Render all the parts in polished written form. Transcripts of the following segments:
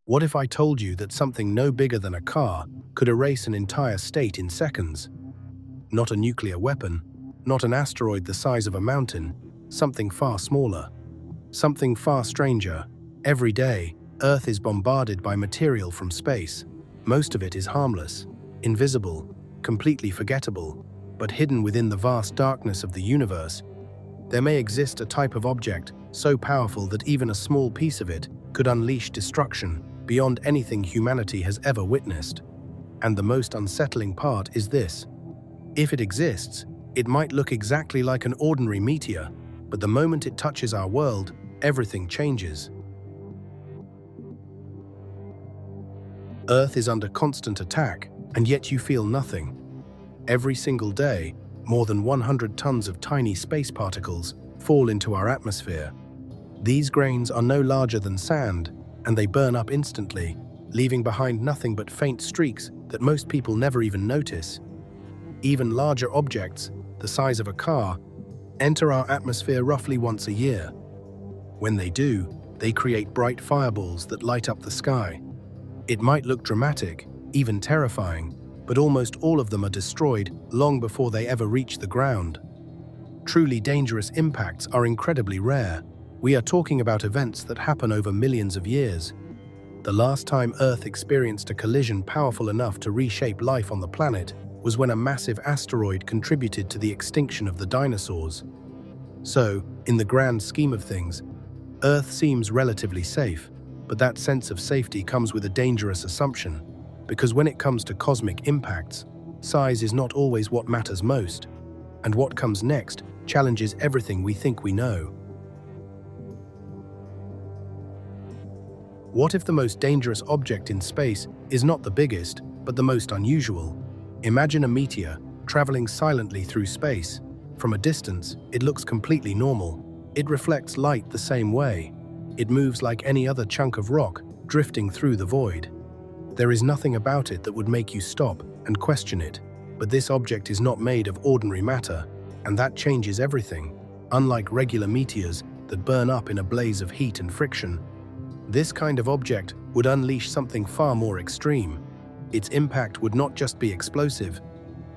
What if I told you that something no bigger than a car could erase an entire state in seconds? Not a nuclear weapon, not an asteroid the size of a mountain, something far smaller, something far stranger. Every day, Earth is bombarded by material from space. Most of it is harmless, invisible, completely forgettable, but hidden within the vast darkness of the universe. There may exist a type of object so powerful that even a small piece of it could unleash destruction beyond anything humanity has ever witnessed. And the most unsettling part is this. If it exists, it might look exactly like an ordinary meteor, but the moment it touches our world, everything changes. Earth is under constant attack, and yet you feel nothing. Every single day, more than 100 tons of tiny space particles fall into our atmosphere. These grains are no larger than sand, and they burn up instantly, leaving behind nothing but faint streaks that most people never even notice. Even larger objects, the size of a car, enter our atmosphere roughly once a year. When they do, they create bright fireballs that light up the sky. It might look dramatic, even terrifying, but almost all of them are destroyed long before they ever reach the ground. Truly dangerous impacts are incredibly rare. We are talking about events that happen over millions of years. The last time Earth experienced a collision powerful enough to reshape life on the planet was when a massive asteroid contributed to the extinction of the dinosaurs. So, in the grand scheme of things, Earth seems relatively safe, but that sense of safety comes with a dangerous assumption, because when it comes to cosmic impacts, size is not always what matters most, and what comes next challenges everything we think we know. What if the most dangerous object in space is not the biggest, but the most unusual? Imagine a meteor traveling silently through space. From a distance, it looks completely normal. It reflects light the same way. It moves like any other chunk of rock, drifting through the void. There is nothing about it that would make you stop and question it. But this object is not made of ordinary matter, and that changes everything. Unlike regular meteors that burn up in a blaze of heat and friction, this kind of object would unleash something far more extreme. Its impact would not just be explosive,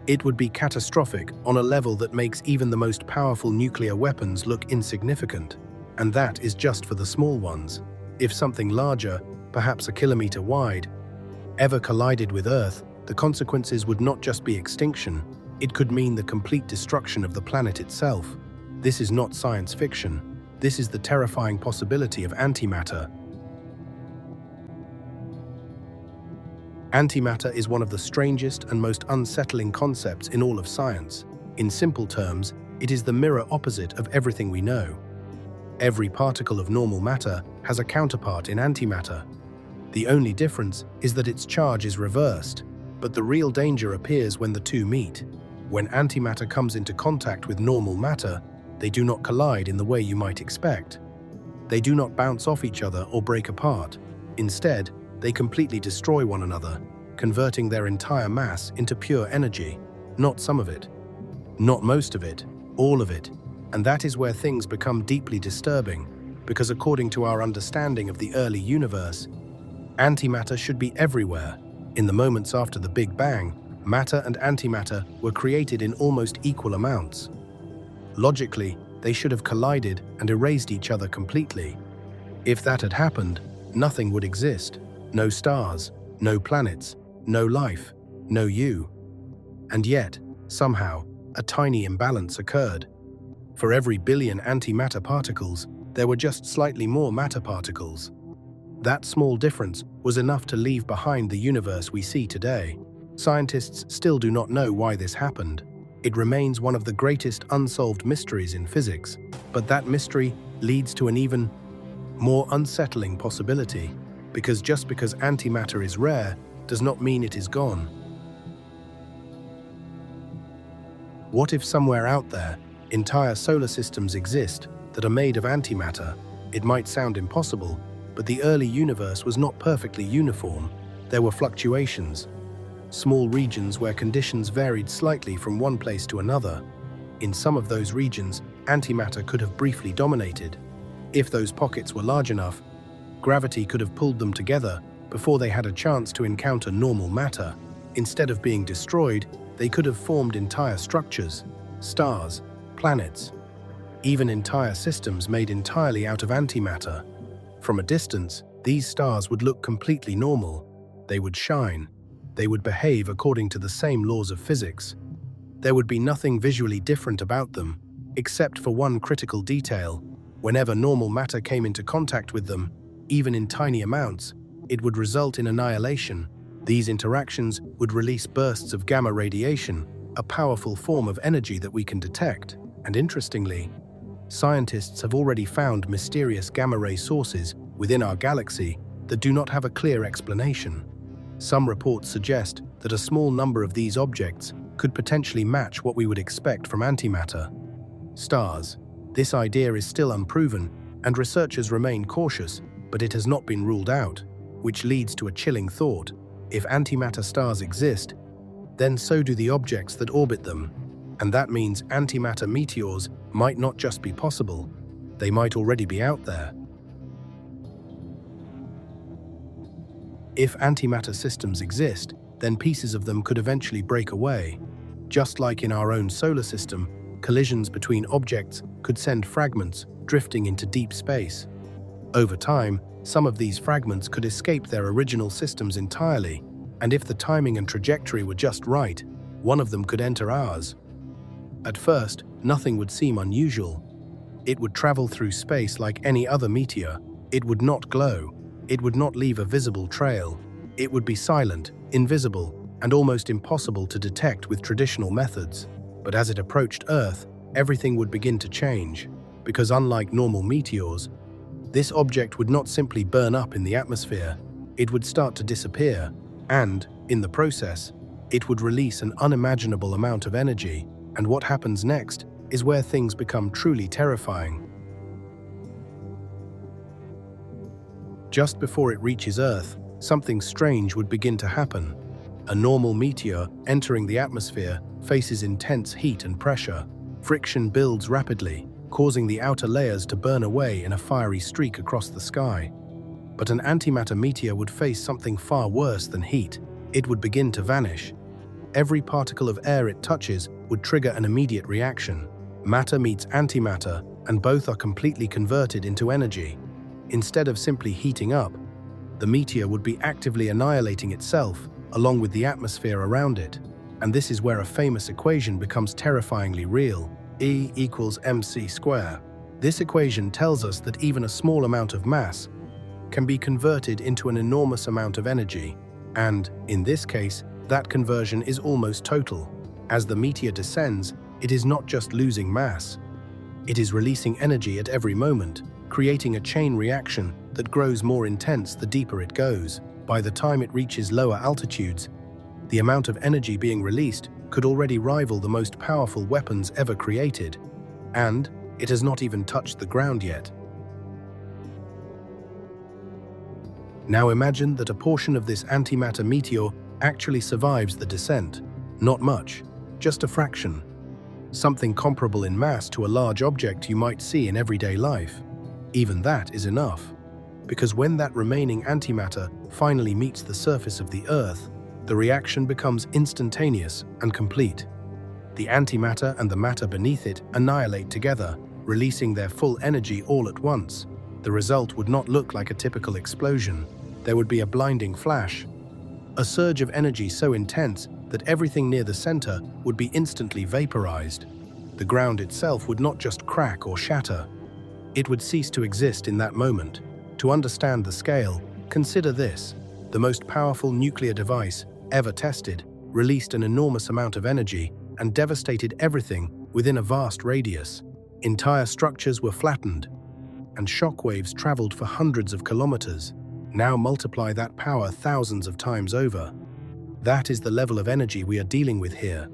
it would be catastrophic on a level that makes even the most powerful nuclear weapons look insignificant. And that is just for the small ones. If something larger, perhaps a kilometer wide, ever collided with Earth, the consequences would not just be extinction, it could mean the complete destruction of the planet itself. This is not science fiction. This is the terrifying possibility of antimatter. Antimatter is one of the strangest and most unsettling concepts in all of science. In simple terms, it is the mirror opposite of everything we know. Every particle of normal matter has a counterpart in antimatter. The only difference is that its charge is reversed, but the real danger appears when the two meet. When antimatter comes into contact with normal matter, they do not collide in the way you might expect. They do not bounce off each other or break apart. Instead, they completely destroy one another, converting their entire mass into pure energy. Not some of it, not most of it, all of it. And that is where things become deeply disturbing, because according to our understanding of the early universe, antimatter should be everywhere. In the moments after the Big Bang, matter and antimatter were created in almost equal amounts. Logically, they should have collided and erased each other completely. If that had happened, nothing would exist. No stars, no planets, no life, no you. And yet, somehow, a tiny imbalance occurred. For every billion antimatter particles, there were just slightly more matter particles. That small difference was enough to leave behind the universe we see today. Scientists still do not know why this happened. It remains one of the greatest unsolved mysteries in physics, but that mystery leads to an even more unsettling possibility. Because just because antimatter is rare does not mean it is gone. What if somewhere out there, entire solar systems exist that are made of antimatter? It might sound impossible, but the early universe was not perfectly uniform. There were fluctuations, small regions where conditions varied slightly from one place to another. In some of those regions, antimatter could have briefly dominated. If those pockets were large enough, gravity could have pulled them together, before they had a chance to encounter normal matter. Instead of being destroyed, they could have formed entire structures, stars, planets, even entire systems made entirely out of antimatter. From a distance, these stars would look completely normal. They would shine. They would behave according to the same laws of physics. There would be nothing visually different about them, except for one critical detail. Whenever normal matter came into contact with them, even in tiny amounts, it would result in annihilation. These interactions would release bursts of gamma radiation, a powerful form of energy that we can detect. And interestingly, scientists have already found mysterious gamma-ray sources within our galaxy that do not have a clear explanation. Some reports suggest that a small number of these objects could potentially match what we would expect from antimatter. Stars. This idea is still unproven, and researchers remain cautious, but it has not been ruled out, which leads to a chilling thought. If antimatter stars exist, then so do the objects that orbit them. And that means antimatter meteors might not just be possible, they might already be out there. If antimatter systems exist, then pieces of them could eventually break away. Just like in our own solar system, collisions between objects could send fragments drifting into deep space. Over time, some of these fragments could escape their original systems entirely, and if the timing and trajectory were just right, one of them could enter ours. At first, nothing would seem unusual. It would travel through space like any other meteor. It would not glow. It would not leave a visible trail. It would be silent, invisible, and almost impossible to detect with traditional methods. But as it approached Earth, everything would begin to change, because unlike normal meteors, this object would not simply burn up in the atmosphere. It would start to disappear, and, in the process, it would release an unimaginable amount of energy. And what happens next is where things become truly terrifying. Just before it reaches Earth, something strange would begin to happen. A normal meteor entering the atmosphere faces intense heat and pressure. Friction builds rapidly, causing the outer layers to burn away in a fiery streak across the sky. But an antimatter meteor would face something far worse than heat. It would begin to vanish. Every particle of air it touches would trigger an immediate reaction. Matter meets antimatter, and both are completely converted into energy. Instead of simply heating up, the meteor would be actively annihilating itself, along with the atmosphere around it. And this is where a famous equation becomes terrifyingly real: E equals mc squared. This equation tells us that even a small amount of mass can be converted into an enormous amount of energy. And, in this case, that conversion is almost total. As the meteor descends, it is not just losing mass. It is releasing energy at every moment, creating a chain reaction that grows more intense the deeper it goes. By the time it reaches lower altitudes, the amount of energy being released could already rival the most powerful weapons ever created. And it has not even touched the ground yet. Now imagine that a portion of this antimatter meteor actually survives the descent. Not much, just a fraction. Something comparable in mass to a large object you might see in everyday life. Even that is enough, because when that remaining antimatter finally meets the surface of the Earth, the reaction becomes instantaneous and complete. The antimatter and the matter beneath it annihilate together, releasing their full energy all at once. The result would not look like a typical explosion. There would be a blinding flash, a surge of energy so intense that everything near the center would be instantly vaporized. The ground itself would not just crack or shatter. It would cease to exist in that moment. To understand the scale, consider this: the most powerful nuclear device ever tested released an enormous amount of energy and devastated everything within a vast radius. Entire structures were flattened, and shockwaves traveled for hundreds of kilometers. Now multiply that power thousands of times over. That is the level of energy we are dealing with here,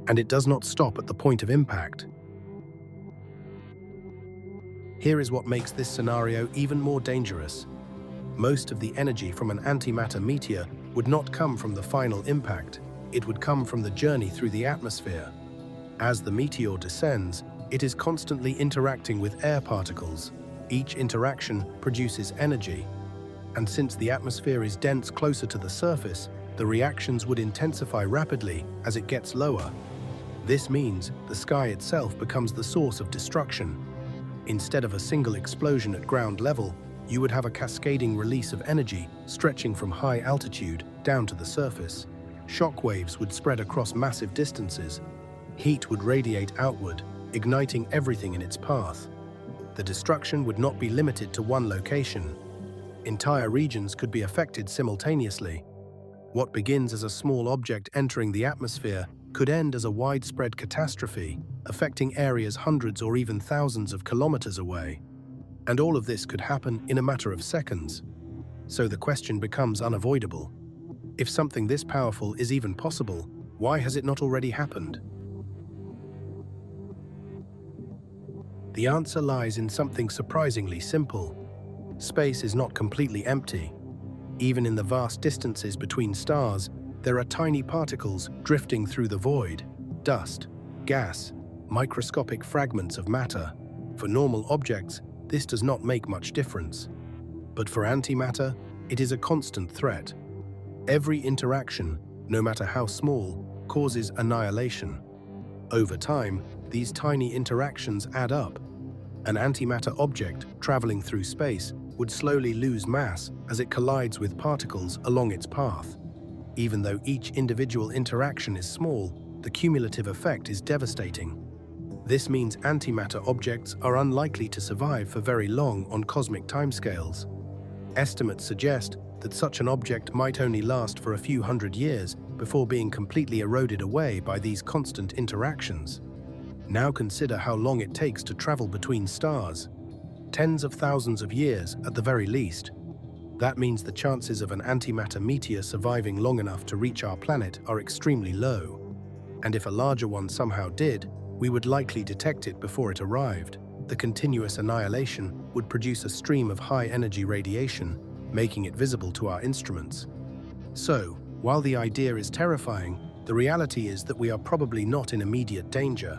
and it does not stop at the point of impact. Here is what makes this scenario even more dangerous. Most of the energy from an antimatter meteor would not come from the final impact. It would come from the journey through the atmosphere. As the meteor descends, it is constantly interacting with air particles. Each interaction produces energy, And since the atmosphere is dense closer to the surface, the reactions would intensify rapidly as it gets lower. This means the sky itself becomes the source of destruction. Instead of a single explosion at ground level, you would have a cascading release of energy stretching from high altitude down to the surface. Shock waves would spread across massive distances. Heat would radiate outward, igniting everything in its path. The destruction would not be limited to one location. Entire regions could be affected simultaneously. What begins as a small object entering the atmosphere could end as a widespread catastrophe, affecting areas hundreds or even thousands of kilometers away. And all of this could happen in a matter of seconds. So the question becomes unavoidable. If something this powerful is even possible, why has it not already happened? The answer lies in something surprisingly simple. Space is not completely empty. Even in the vast distances between stars, there are tiny particles drifting through the void, dust, gas, microscopic fragments of matter. For normal objects, this does not make much difference. But for antimatter, it is a constant threat. Every interaction, no matter how small, causes annihilation. Over time, these tiny interactions add up. An antimatter object traveling through space would slowly lose mass as it collides with particles along its path. Even though each individual interaction is small, the cumulative effect is devastating. This means antimatter objects are unlikely to survive for very long on cosmic timescales. Estimates suggest that such an object might only last for a few hundred years before being completely eroded away by these constant interactions. Now consider how long it takes to travel between stars. Tens of thousands of years at the very least. That means the chances of an antimatter meteor surviving long enough to reach our planet are extremely low. And if a larger one somehow did, we would likely detect it before it arrived. The continuous annihilation would produce a stream of high-energy radiation, making it visible to our instruments. So, while the idea is terrifying, the reality is that we are probably not in immediate danger.